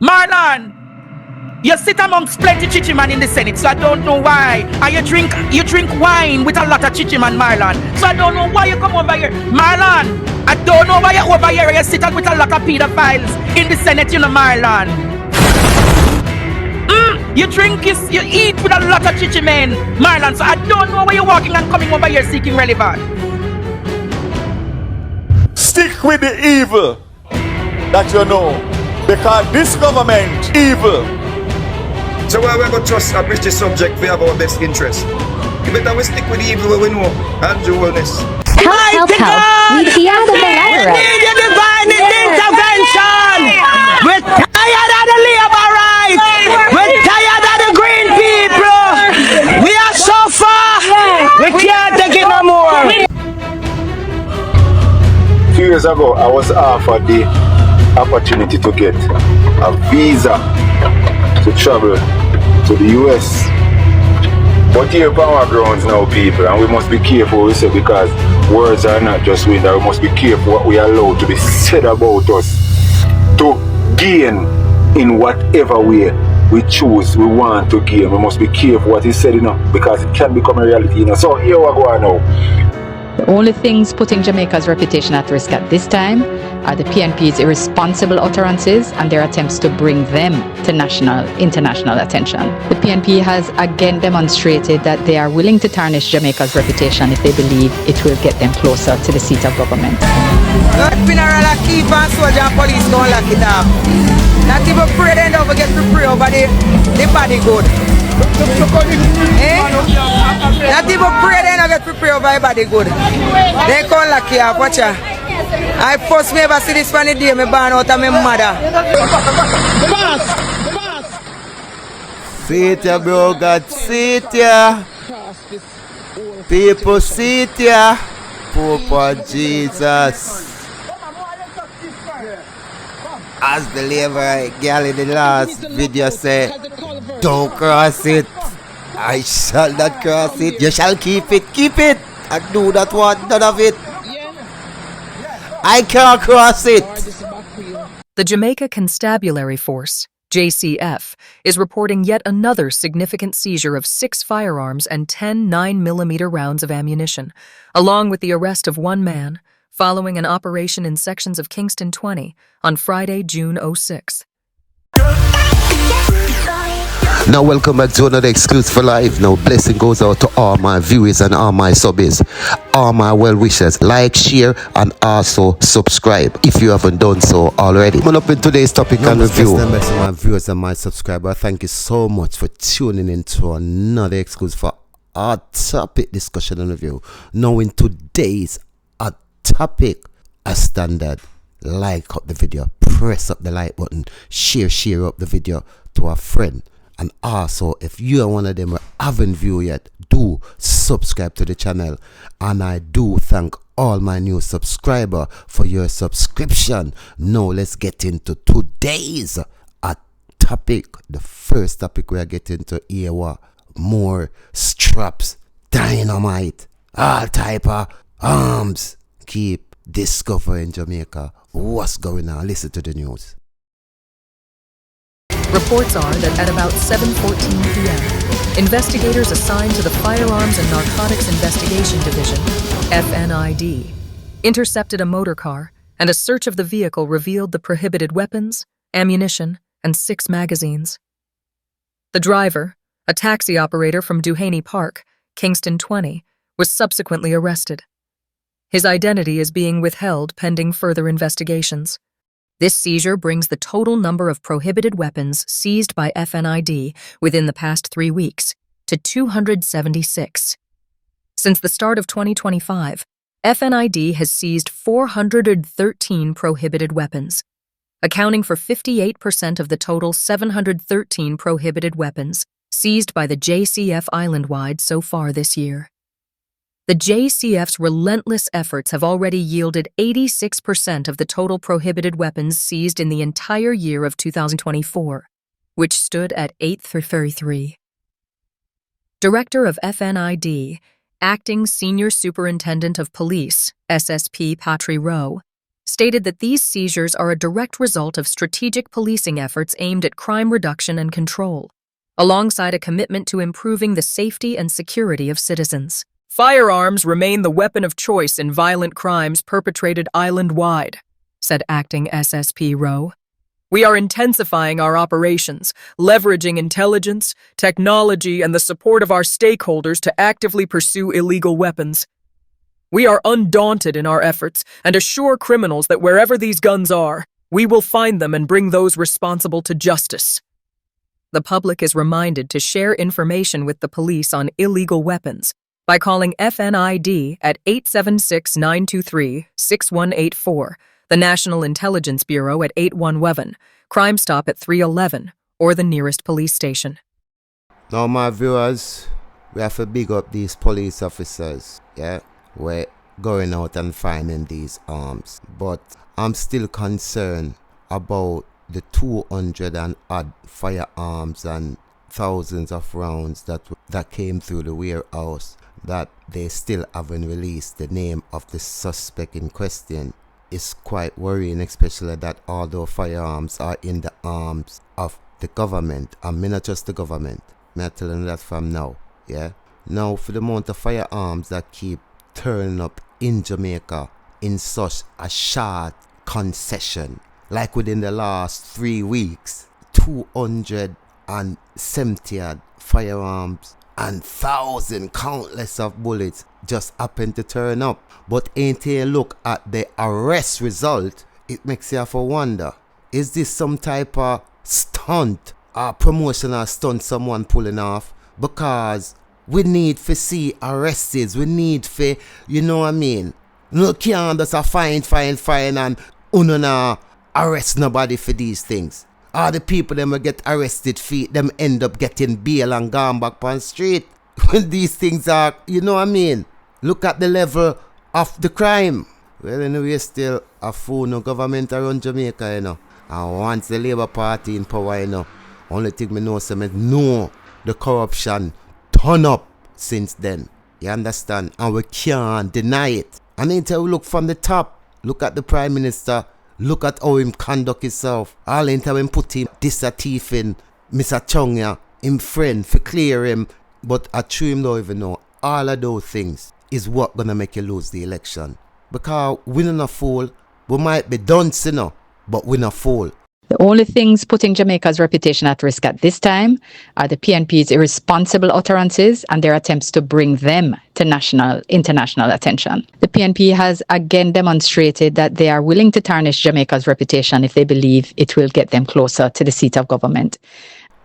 Marlon, you sit amongst plenty chichiman in the Senate, so I don't know why. And you drink wine with a lot of chichiman, Marlon. So I don't know why you come over here. Marlon, I don't know why you're over here. You sit with a lot of pedophiles in the Senate, you know, Marlon. You eat with a lot of chichimen, Marlon. So I don't know why you're walking and coming over here seeking relevance. Stick with the evil that you know, because this government evil. So why we go trust a British subject we have our best interest? You better we stick with the evil where we know and do wellness. Help. We hear the We need your divine intervention. We're tired of the labor rights. We're tired of the green people. We are so far. We can't take it no more. A few years ago, I was offered the opportunity to get a visa to travel to the US. But here on our grounds now, people, and we must be careful, we say, because words are not just wind, and we must be careful what we allow to be said about us to gain in whatever way we choose, we want to gain. We must be careful what is said, you know, because it can become a reality, you know. So here we go now. The only things putting Jamaica's reputation at risk at this time are the PNP's irresponsible utterances and their attempts to bring them to international attention. The PNP has again demonstrated that they are willing to tarnish Jamaica's reputation if they believe it will get them closer to the seat of government. Not funeral a keep and soldier and police don't lock it up. Not even pray, they don't forget to pray over the body good. Not even pray, they don't get to pray over the body good. They can't lock you up, watch ya. I first ever see this funny day, me born out of my mother. Seet Yaw, bro, God, Seet Yaw. People, Seet Yaw. Poor Jesus. As the labor girl in the last video said, don't cross it. I shall not cross it. You shall keep it. Keep it. And do not want none of it. I can't cross it. The Jamaica Constabulary Force, JCF, is reporting yet another significant seizure of 6 firearms and 10 9mm rounds of ammunition, along with the arrest of 1 man, following an operation in sections of Kingston 20 on Friday, June 06. Now welcome back to another Exclusive Live. Now blessing goes out to all my viewers and all my subbies, all my well-wishers. Like, share and also subscribe if you haven't done so already. Coming up in today's topic and review. Members of my viewers and my subscribers, thank you so much for tuning in to another exclusive for our topic discussion and review. Now in today's topic, a standard, like up the video, press up the like button, share up the video to a friend. And also, if you are one of them who haven't viewed yet, do subscribe to the channel. And I do thank all my new subscribers for your subscription. Now let's get into today's topic. The first topic we are getting to here, more straps, dynamite, all type of arms. Keep discovering Jamaica. What's going on? Listen to the news. Reports are that at about 7:14 p.m., investigators assigned to the Firearms and Narcotics Investigation Division, FNID, intercepted a motor car, and a search of the vehicle revealed the prohibited weapons, ammunition, and 6 magazines. The driver, a taxi operator from Duhaney Park, Kingston 20, was subsequently arrested. His identity is being withheld pending further investigations. This seizure brings the total number of prohibited weapons seized by FNID within the past 3 weeks to 276. Since the start of 2025, FNID has seized 413 prohibited weapons, accounting for 58% of the total 713 prohibited weapons seized by the JCF island-wide so far this year. The JCF's relentless efforts have already yielded 86% of the total prohibited weapons seized in the entire year of 2024, which stood at 833. Director of FNID, Acting Senior Superintendent of Police, SSP Patry Rowe, stated that these seizures are a direct result of strategic policing efforts aimed at crime reduction and control, alongside a commitment to improving the safety and security of citizens. Firearms remain the weapon of choice in violent crimes perpetrated island-wide, said Acting SSP Rowe. We are intensifying our operations, leveraging intelligence, technology, and the support of our stakeholders to actively pursue illegal weapons. We are undaunted in our efforts and assure criminals that wherever these guns are, we will find them and bring those responsible to justice. The public is reminded to share information with the police on illegal weapons by calling FNID at 876-923-6184, the National Intelligence Bureau at 811, Crime Stop at 311, or the nearest police station. Now, my viewers, we have to big up these police officers, yeah? We're going out and finding these arms. But I'm still concerned about the 200 and odd firearms and thousands of rounds that came through the warehouse that they still haven't released the name of the suspect in question. It's quite worrying, especially that although firearms are in the arms of the government, and me not just the government, me telling you that from now, yeah? Now, for the amount of firearms that keep turning up in Jamaica in such a short concession, like within the last 3 weeks, 270 odd firearms and countless of bullets just happen to turn up. But ain't you look at the arrest result, it makes you have to wonder, is this some type of stunt or promotional stunt someone pulling off? Because we need to see arrests, we need to, you know what I mean? No can't just a fine and not arrest nobody for these things. All the people them will get arrested for them end up getting bail and gone back on the street. When these things are, you know what I mean? Look at the level of the crime. Well, anyway, still a fool no government around Jamaica, you know. And once the Labour Party in power, you know, only thing me know is no, the corruption turn up since then. You understand? And we can't deny it. And until we look from the top, look at the Prime Minister, look at how him conduct himself. All the time him put him this a thief in Mr. Chongya, him friend, for clear him. But I true him don't even know. All of those things is what gonna make you lose the election. Because we not fool. We might be dunce, you know, but we not fool. The only things putting Jamaica's reputation at risk at this time are the PNP's irresponsible utterances and their attempts to bring them to international attention. The PNP has again demonstrated that they are willing to tarnish Jamaica's reputation if they believe it will get them closer to the seat of government.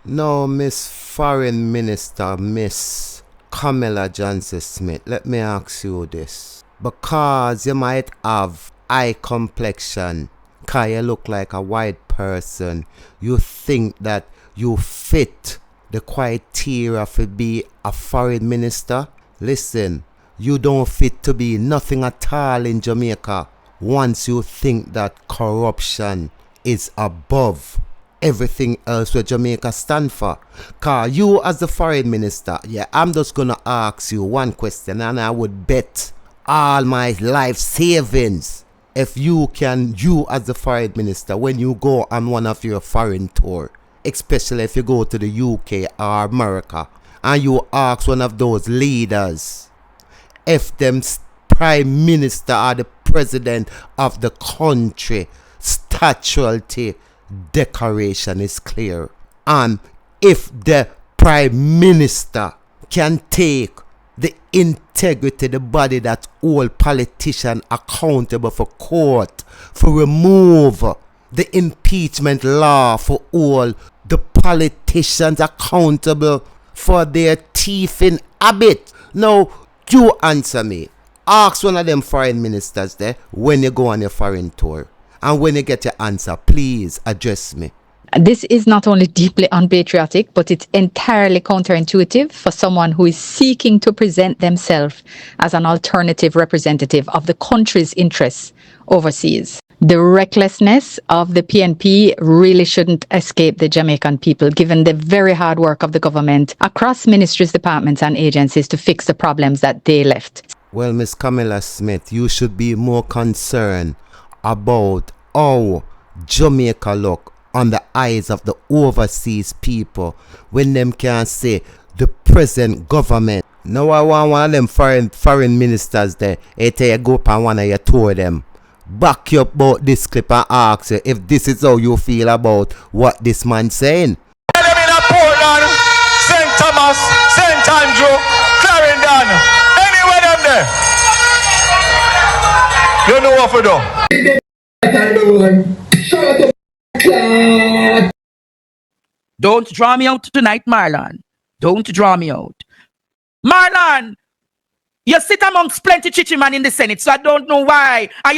Now, Miss Foreign Minister, Miss Kamina Johnson Smith, let me ask you this. Because you might have eye complexion, because you look like a white person, you think that you fit the criteria to be a foreign minister? Listen, you don't fit to be nothing at all in Jamaica once you think that corruption is above everything else where Jamaica stand for. Cause you as the foreign minister, yeah, I'm just gonna ask you one question and I would bet all my life savings if you as the foreign minister, when you go on one of your foreign tour, especially if you go to the UK or America, and you ask one of those leaders if them prime minister or the president of the country statuality declaration is clear, and if the prime minister can take the integrity, the body that all politicians accountable for court, for remove the impeachment law, for all the politicians accountable for their thieving habit. Now, you answer me. Ask one of them foreign ministers there when you go on your foreign tour. And when you get your answer, please address me. This is not only deeply unpatriotic, but it's entirely counterintuitive for someone who is seeking to present themselves as an alternative representative of the country's interests overseas. The recklessness of the PNP really shouldn't escape the Jamaican people, given the very hard work of the government across ministries, departments and agencies to fix the problems that they left. Well, Miss Kamina Smith, you should be more concerned about how Jamaica look on the eyes of the overseas people when them can say the present government. Now I want one of them foreign ministers there. Hey, tell you go up on one of your tour them. Back you up about this clip and ask you if this is how you feel about what this man saying. Portland, St. Thomas, St. Andrew, Clarendon, anywhere them there. You know what to do. Don't draw me out tonight, Marlon. Don't draw me out. Marlon, you sit amongst plenty chichi man in the Senate, so I don't know why. And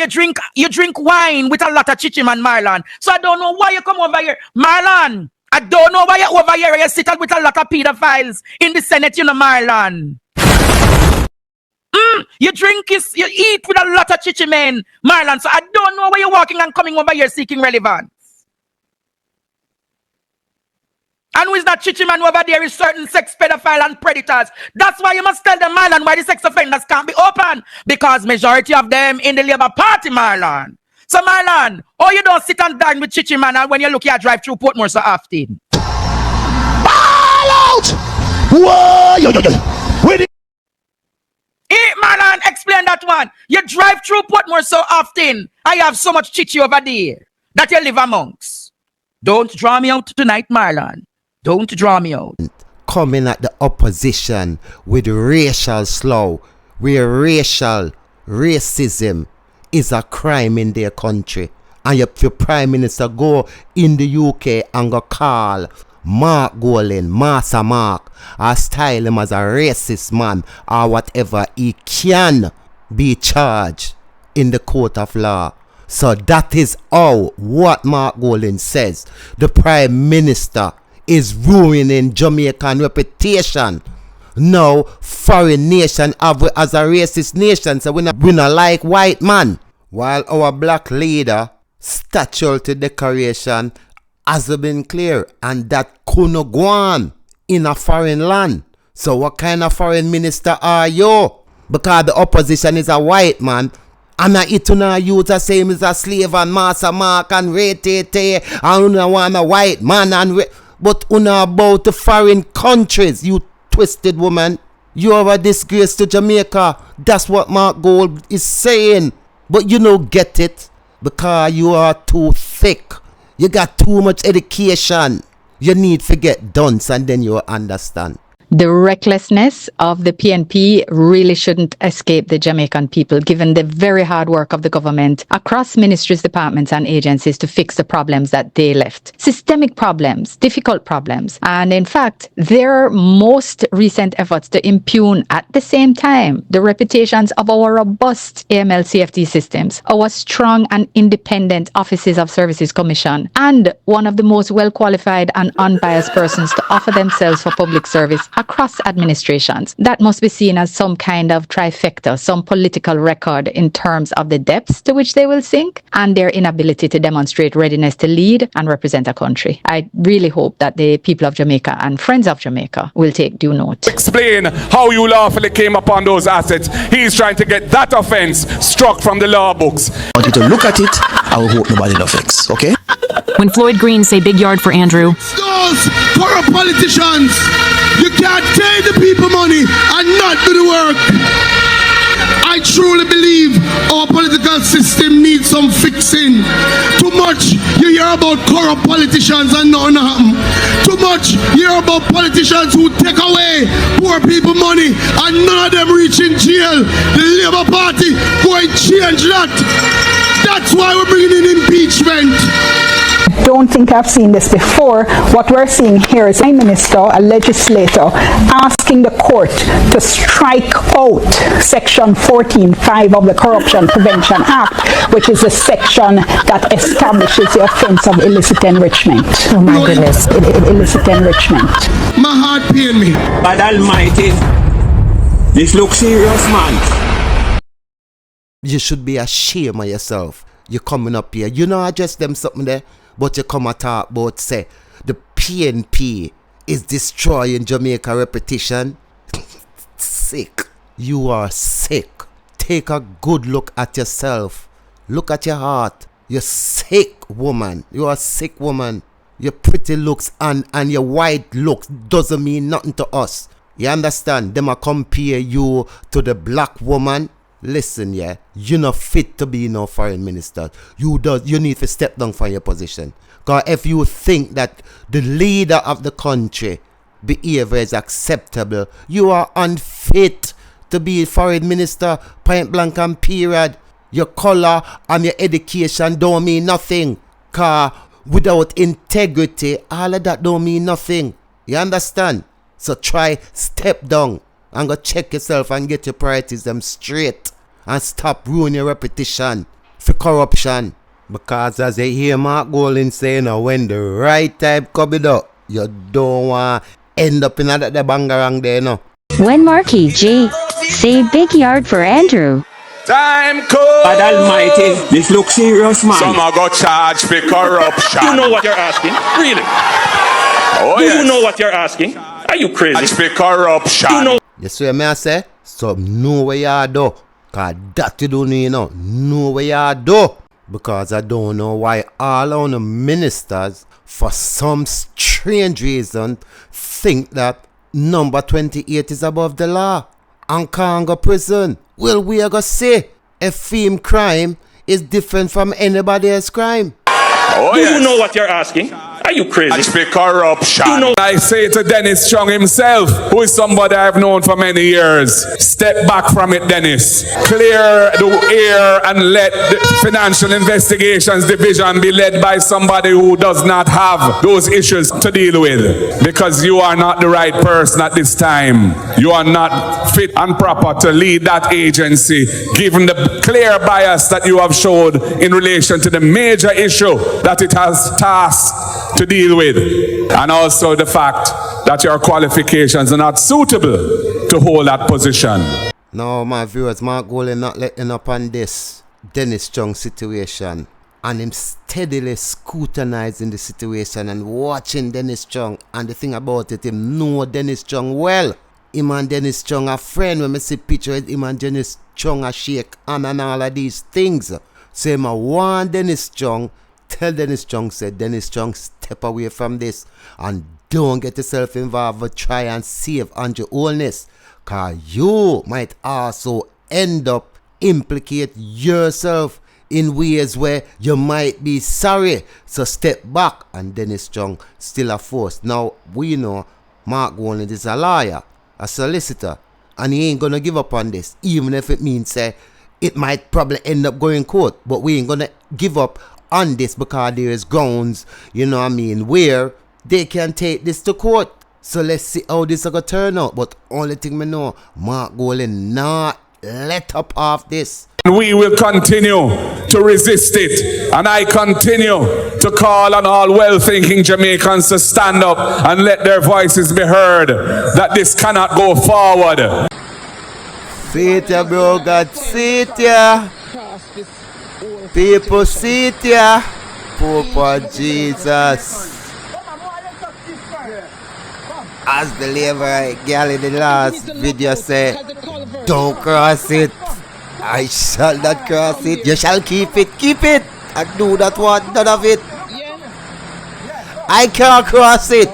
you drink wine with a lot of chichi man, Marlon. So I don't know why you come over here. Marlon, I don't know why you're over here. You sit with a lot of pedophiles in the Senate, you know, Marlon. You eat with a lot of chichi men, Marlon. So I don't know why you're walking and coming over here seeking relevance. And who is that chichi man over there is certain sex pedophile and predators. That's why you must tell them, Marlon, why the sex offenders can't be open. Because majority of them in the Labour Party, Marlon. So, Marlon, oh, you don't sit and dine with chichi man and when you look here drive through Portmore so often. Ball out! Whoa! Hey, Marlon, explain that one. You drive through Portmore so often. I have so much chichi over there that you live amongst. Don't draw me out tonight, Marlon. Don't draw me out. Coming at the opposition with racial slur, where racism is a crime in their country. And your Prime Minister go in the UK and go call Mark Golan, Master Mark, or style him as a racist man or whatever, he can be charged in the court of law. So that is how what Mark Golan says. The Prime Minister is ruining Jamaican reputation. Now, foreign nation have as a racist nation, so we not like white man. While our black leader statutory decoration has been clear, and that couldn't go on in a foreign land. So what kind of foreign minister are you? Because the opposition is a white man, and it una use the same as a slave and Master Mark and Ray Tete, and una want a white man and but una about the foreign countries, you twisted woman. You are a disgrace to Jamaica. That's what Mark Gold is saying. But you don't get it because you are too thick. You got too much education. You need to get dunce and then you'll understand. The recklessness of the PNP really shouldn't escape the Jamaican people, given the very hard work of the government across ministries, departments and agencies to fix the problems that they left. Systemic problems, difficult problems. And in fact, their most recent efforts to impugn at the same time the reputations of our robust AML CFT systems, our strong and independent Offices of Services Commission, and one of the most well-qualified and unbiased persons to offer themselves for public service across administrations. That must be seen as some kind of trifecta, some political record in terms of the depths to which they will sink and their inability to demonstrate readiness to lead and represent a country. I really hope that the people of Jamaica and friends of Jamaica will take due note. Explain how you lawfully came upon those assets. He's trying to get that offense struck from the law books. I want you to look at it. I will hope nobody affects, okay? When Floyd Green say big yard for Andrew. Those corrupt politicians, you can't take the people money and not do the work. I truly believe our political system needs some fixing. Too much you hear about corrupt politicians and nothing happen. Too much you hear about politicians who take away poor people money and none of them reach in jail. The Labour Party going to change that. That's why we're bringing in impeachment. Don't think I've seen this before. What we're seeing here is a minister, a legislator, asking the court to strike out Section 14(5) of the Corruption Prevention Act, which is a section that establishes the offense of illicit enrichment. Oh my goodness, illicit enrichment. My heart pain me. God Almighty, this looks serious, man. You should be ashamed of yourself. You're coming up here. You know, I just them something there. But you come and talk about, say, the PNP is destroying Jamaica reputation. Sick. You are sick. Take a good look at yourself. Look at your heart. You're sick woman. You're a sick woman. Your pretty looks and your white looks doesn't mean nothing to us. You understand? Them a compare you to the black woman. Listen, yeah, you're not fit to be no foreign minister. You need to step down from your position. Because if you think that the leader of the country behavior is acceptable, you are unfit to be a foreign minister, point blank and period. Your color and your education don't mean nothing. Because without integrity, all of that don't mean nothing. You understand? So try step down and go check yourself and get your priorities them straight. And stop ruining your reputation for corruption. Because as you hear Mark Golding saying, when the right time coming up, you don't want to end up in the Banga-Rang there, no. When Marky G say big yard for Andrew. Time comes. God Almighty, this looks serious, man. Some are got charged for corruption. You know what you're asking? Really? Oh, Do yes. you know what you're asking? Are you crazy? Charged for corruption. You know. You see what I say? So know where you do. Because that you don't know where you do. Because I don't know why all of the ministers, for some strange reason, think that number 28 is above the law and can't go prison. Well, we are going to say a film crime is different from anybody else's crime. Oh, Do yes. you know what you're asking? Are you crazy? Charged for corruption. You know. I say to Dennis Strong himself, who is somebody I've known for many years, step back from it, Dennis. Clear the air and let the Financial Investigations Division be led by somebody who does not have those issues to deal with. Because you are not the right person at this time. You are not fit and proper to lead that agency, given the clear bias that you have showed in relation to the major issue that it has tasked to deal with, and also the fact that your qualifications are not suitable to hold that position. Now, my viewers, Mark Golding not letting up on this Dennis Strong situation, and him steadily scrutinizing the situation and watching Dennis Strong. And the thing about it, him know Dennis Strong well. Him and Dennis Strong are friend. When I see pictures, him and Dennis Strong are shake and all of these things. So him want Dennis Strong. Tell Dennis Strong, said Dennis Strong, step away from this and don't get yourself involved but try and save Andrew Holness. Because you might also end up implicate yourself in ways where you might be sorry. So step back. And Dennis Strong still a force. Now, we know Mark Golding is a lawyer, a solicitor, and he ain't going to give up on this, even if it means it might probably end up going court. But we ain't going to give up on this because there is grounds, where they can take this to court. So let's see how this is going to turn out. But only thing we know, Mark Golding not let up off this. We will continue to resist it, and I continue to call on all well-thinking Jamaicans to stand up and let their voices be heard, that this cannot go forward. Seet Yaw, bro, God, Seet Yaw. People, Seet Yaw. Poor Jesus. As the labor girl in the last video said, don't cross it. I shall not cross it. You shall keep it. Keep it. I do not want none of it. I can't cross it.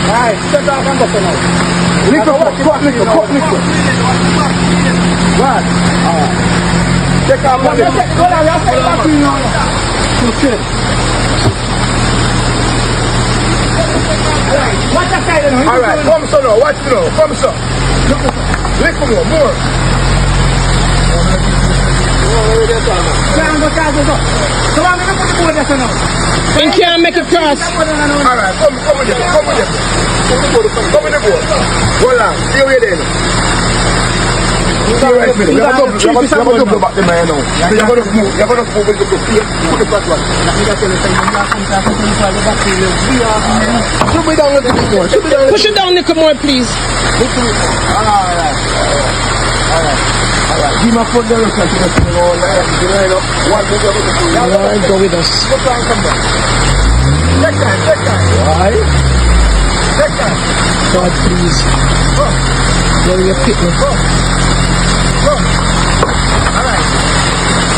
Alright, step down and go for now. Lick up, Right. Alright. Take out one lick. Alright, come so now. Watch me now. Come so. Lick more. You can't make it cross. Alright, come with it. Come with the boat. Hold on, stay away then. Stay right with it. You're going to double back the man now. You're going to move with the boat. Put the first one. Should be down a little bit more. Push it down a little more, please. Alright. Give my foot there. Alright, go with us. Take time. Take time. God, please. Go. Go, you pick me. Go.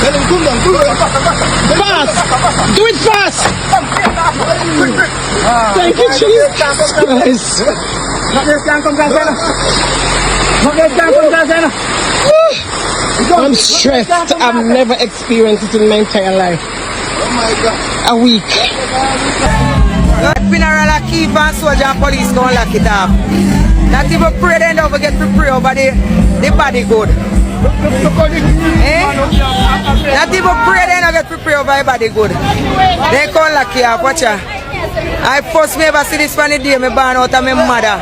Tell him, come down. Fast! Do it fast! Thank you, Jesus Christ. I'm stressed. I've never experienced it in my entire life. Oh my God. A week. God funeral a keep and soldier and police go and lock it up. Not even pray, they don't forget to pray over the body good. Eh? Not even pray, they don't get to pray over the body good. They can't lock it up, watch ya. I first me ever see this funny day me born out of my mother.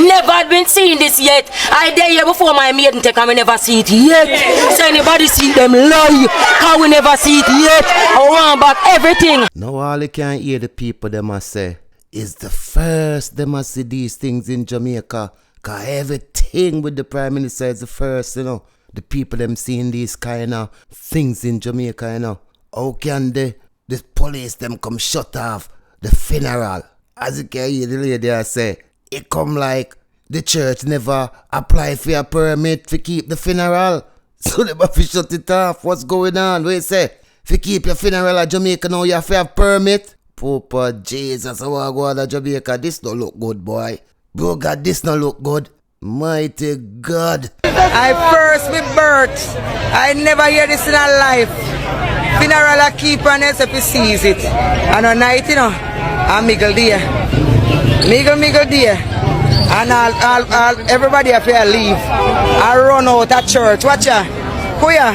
Never had been seeing this yet. I there here before my maiden take and we never see it yet. So anybody see them lie, how we never see it yet. I want back everything. Now all you can hear the people them must say is the first they must see these things in Jamaica. Cause everything with the Prime Minister is the first, you know. The people them seeing these kind of things in Jamaica, you know. How can the police them come shut off the funeral? As you can hear the lady say, it come like the church never apply for a permit to keep the funeral. So they have to shut it off. What's going on? What you say? If you keep your funeral at Jamaica now, you have to have permit? Papa Jesus, I want to go to Jamaica. This don't look good, boy. Bro, God, this don't look good. Mighty God. I first with birth. I never hear this in our life. Funeral a keep on us if you sees it. And on night, you know, I'm Miguel there. Miguel there. And all everybody have to leave. I run out of church. Watch ya. Kuya.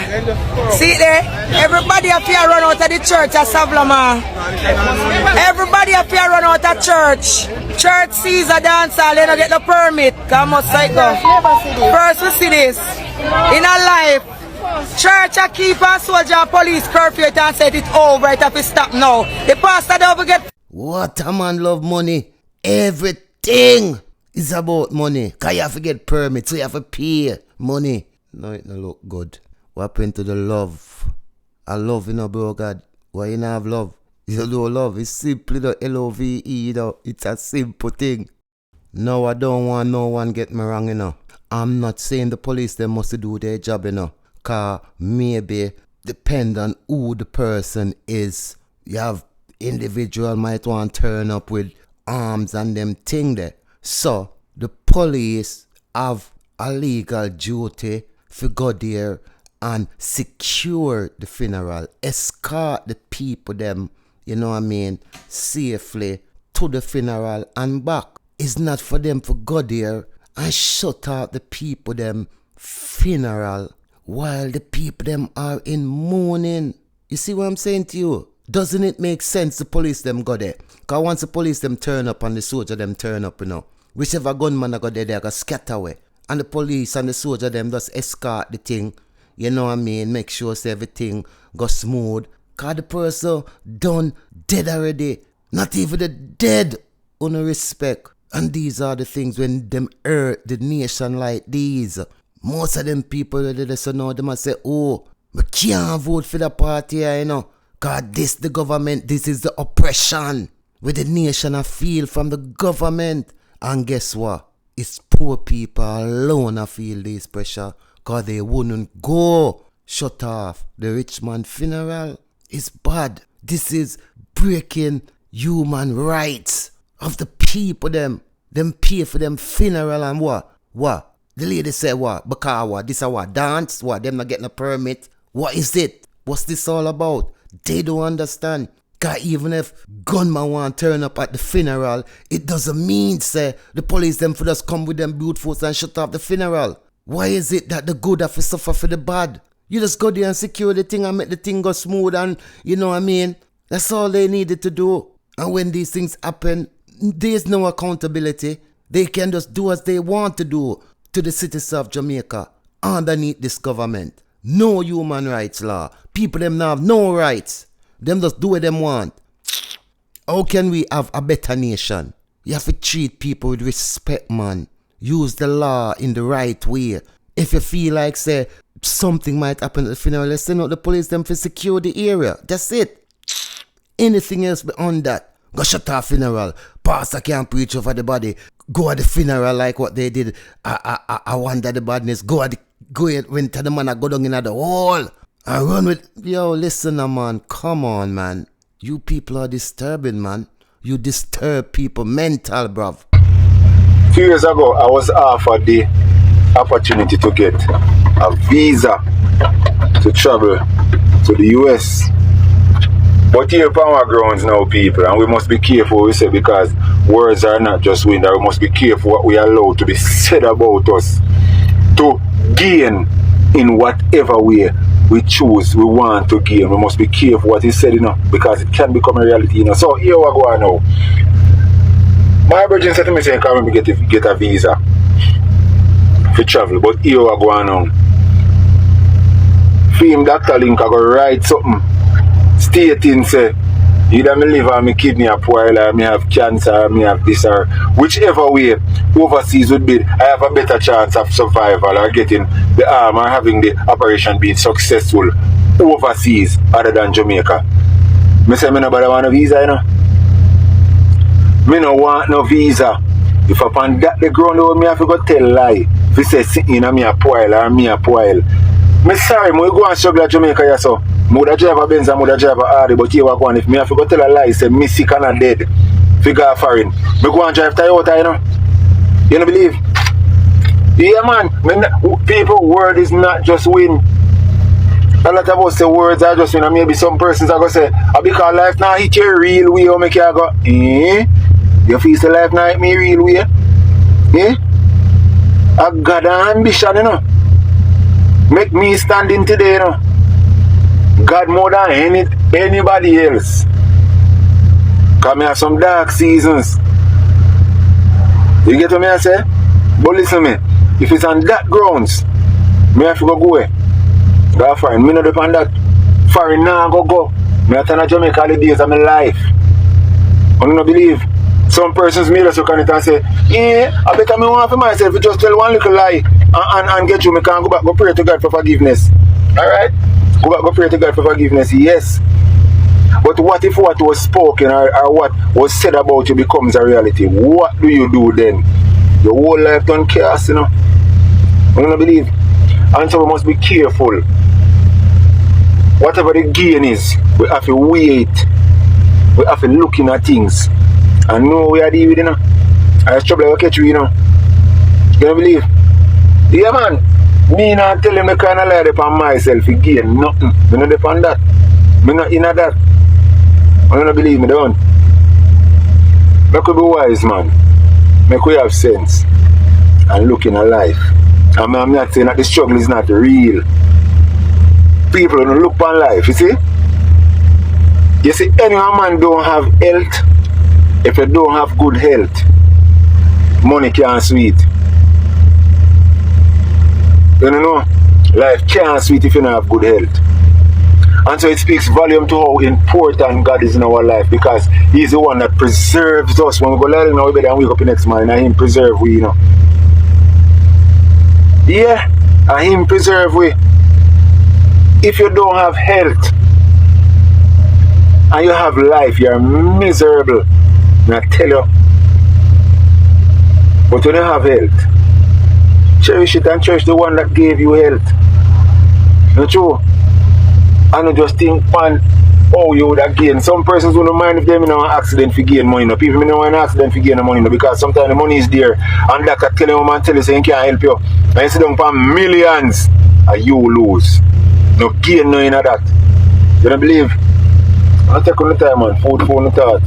See there? Everybody have to run out of the church at Savlama. Everybody have to run out of church. Church sees a dance hall, they don't get the permit. Come on, psycho. First we see this. In our life, church a keep and soldier and police curfew it and set it over. It have to stop now. The pastor don't get. What a man love money. Everything is about money. Cause you have to get permit, so you have to pay money. No, it don't look good. What happened to the love? I love, you know, bro, God. Why you not have love? You don't love. It's simply the LOVE, you know. It's a simple thing. No, I don't want no one get me wrong, you know. I'm not saying the police, they must do their job, you know. Cause maybe depend on who the person is. You have individual might want to turn up with arms and them thing there. So the police have a legal duty to go there and secure the funeral, escort the people them, you know what I mean, safely to the funeral and back. It's not for them to go there and shut out the people them funeral while the people them are in mourning. You see what I'm saying to you? Doesn't it make sense the police them go there? Because once the police them turn up and the soldier them turn up, you know, whichever gunman I go there, they go scatter away. And the police and the soldier them just escort the thing, you know what I mean, make sure so everything go smooth. Because the person done dead already. Not even the dead on respect. And these are the things when them hurt the nation like these. Most of them people that they know, they must say, oh, we can't vote for the party here, you know. Because this the government, this is the oppression. Where the nation I feel from the government. And guess what? It's poor people alone I feel this pressure. Because they wouldn't go shut off the rich man funeral. It's bad. This is breaking human rights of the people them. Them pay for them funeral and what? What? The lady said what? Because what? This is what? Dance? What? Them not getting a permit? What is it? What's this all about? They don't understand. Cause even if gunman want to turn up at the funeral, it doesn't mean say the police them for just come with them brute force and shut off the funeral. Why is it that the good have to suffer for the bad? You just go there and secure the thing and make the thing go smooth and you know what I mean? That's all they needed to do. And when these things happen, there's no accountability. They can just do as they want to do to the citizens of Jamaica underneath this government. No human rights law. People them now have no rights. Them just do what them want. How can we have a better nation? You have to treat people with respect, man. Use the law in the right way. If you feel like, say, something might happen at the funeral, let's send out the police them to secure the area. That's it. Anything else beyond that, go shut off funeral. Pastor can't preach over the body. Go at the funeral like what they did. I wonder the badness. Went to the man and go down in the hole I run with... Yo, listen, man. Come on, man. You people are disturbing, man. You disturb people mental, bruv. A few years ago, I was offered the opportunity to get a visa to travel to the US. But here upon our grounds now, people, and we must be careful what we say, because words are not just wind, and we must be careful what we allow to be said about us to gain in whatever way we choose, we want to gain. We must be careful what is said, you know, because it can become a reality, you know. So here we go on now. My virgin said to me, saying, come and get a visa for travel, but here we go on now. Film Dr. Link, I go write something stating, say, either me liver or me kidney a poil, or me have cancer, or me have this, or whichever way overseas would be, I have a better chance of survival or getting the arm or having the operation being successful overseas other than Jamaica. Me say me nobody want a visa, you know. Me no want no visa. If upon that the ground over me have to go tell lie. If you say sitting in me a poil or me a poil. Me sorry, me go and struggle at Jamaica, yeah, so. Me would drive a Benz and would drive a Audi, but here we go on. If me have to go tell a lie, say me sick and a dead, figure foreign. Me go and drive Toyota, you know. You don't believe? Yeah, man. People, word is not just win. A lot of us say words are just win, and maybe some persons are going to say, because life now hit you real way, or make you go, you feel the life now hit me real way? I got an ambition, you know. Make me standing today, you know. God more than anybody else. Because I have some dark seasons. You get what I say? But listen to me. If it's on that grounds, I have to go away. Go foreign. Me not depend that. Foreign now go. I turn to Jamaica all the days of my life. I don't believe. Some persons may just look at it and say, yeah, I better me want for myself to just tell one little lie and get you. I can go back, go pray to God for forgiveness. Alright? Go back, go pray to God for forgiveness. Yes. But what if what was spoken or what was said about you becomes a reality? What do you do then? Your whole life done chaos, you know. I don't believe. And so we must be careful. Whatever the gain is, we have to wait. We have to look in at things. And know we are dealing with, you know. I trouble will catch you, you know. You don't believe? Yeah, man. Me not tell him I can't lie upon myself again. Nothing. I not depend that. I not in that. I don't believe me, don't. Make we be wise, man. Make we have sense. And look in a life. And I'm not saying that the struggle is not real. People don't look upon life, you see? You see, any man don't have health. If you don't have good health, money can't sweet. You know? Life can't sweet if you don't have good health. And so it speaks volume to how important God is in our life, because He's the one that preserves us. When we go lie down, we better wake up the next morning and Him preserve we, you know. Yeah, and Him preserve we. If you don't have health and you have life, you're miserable. I tell you. But when you have health, cherish it and cherish the one that gave you health. Not true? I don't just think, man, oh, you would have gained. Some persons wouldn't mind if they in an accident for gain money. No. People in an accident for gain money, no, because sometimes the money is there. And that can tell you, man, tell you, so he can't help you. And you sit down for millions and you lose. No gain, no in that. You don't believe? I'll take on the time, man. Food for the thought.